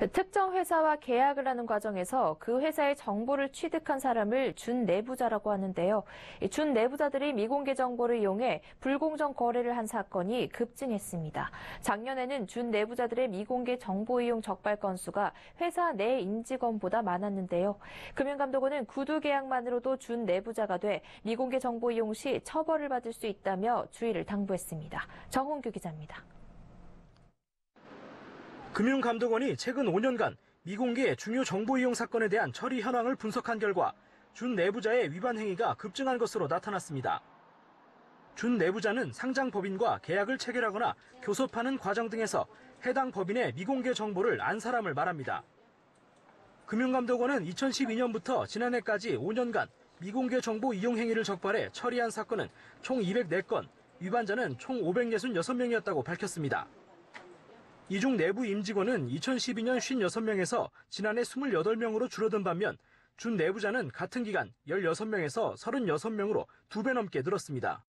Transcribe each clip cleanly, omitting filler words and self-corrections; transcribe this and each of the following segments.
특정 회사와 계약을 하는 과정에서 그 회사의 정보를 취득한 사람을 준내부자라고 하는데요. 준내부자들이 미공개 정보를 이용해 불공정 거래를 한 사건이 급증했습니다. 작년에는 준내부자들의 미공개 정보 이용 적발 건수가 회사 내 임직원보다 많았는데요. 금융감독원은 구두 계약만으로도 준내부자가 돼 미공개 정보 이용 시 처벌을 받을 수 있다며 주의를 당부했습니다. 정홍규 기자입니다. 금융감독원이 최근 5년간 미공개 중요 정보 이용 사건에 대한 처리 현황을 분석한 결과 준내부자의 위반 행위가 급증한 것으로 나타났습니다. 준내부자는 상장 법인과 계약을 체결하거나 교섭하는 과정 등에서 해당 법인의 미공개 정보를 안 사람을 말합니다. 금융감독원은 2012년부터 지난해까지 5년간 미공개 정보 이용 행위를 적발해 처리한 사건은 총 204건, 위반자는 총 566명이었다고 밝혔습니다. 이 중 내부 임직원은 2012년 56명에서 지난해 28명으로 줄어든 반면 준내부자는 같은 기간 16명에서 36명으로 2배 넘게 늘었습니다.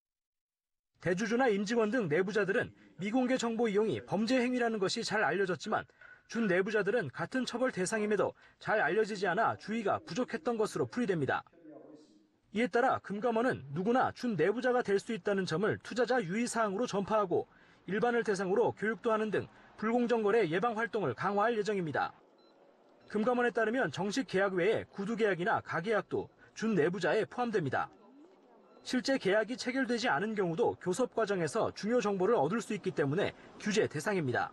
대주주나 임직원 등 내부자들은 미공개 정보 이용이 범죄 행위라는 것이 잘 알려졌지만 준내부자들은 같은 처벌 대상임에도 잘 알려지지 않아 주의가 부족했던 것으로 풀이됩니다. 이에 따라 금감원은 누구나 준내부자가 될 수 있다는 점을 투자자 유의사항으로 전파하고 일반을 대상으로 교육도 하는 등 불공정 거래 예방 활동을 강화할 예정입니다. 금감원에 따르면 정식 계약 외에 구두 계약이나 가계약도 준내부자에 포함됩니다. 실제 계약이 체결되지 않은 경우도 교섭 과정에서 중요 정보를 얻을 수 있기 때문에 규제 대상입니다.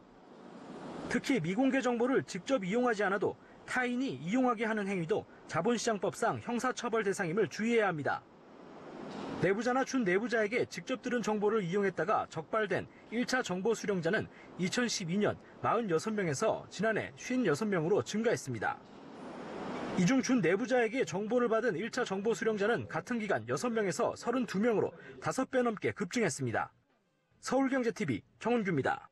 특히 미공개 정보를 직접 이용하지 않아도 타인이 이용하게 하는 행위도 자본시장법상 형사처벌 대상임을 주의해야 합니다. 내부자나 준내부자에게 직접 들은 정보를 이용했다가 적발된 1차 정보 수령자는 2012년 46명에서 지난해 56명으로 증가했습니다. 이 중 준내부자에게 정보를 받은 1차 정보 수령자는 같은 기간 6명에서 32명으로 5배 넘게 급증했습니다. 서울경제TV 정은규입니다.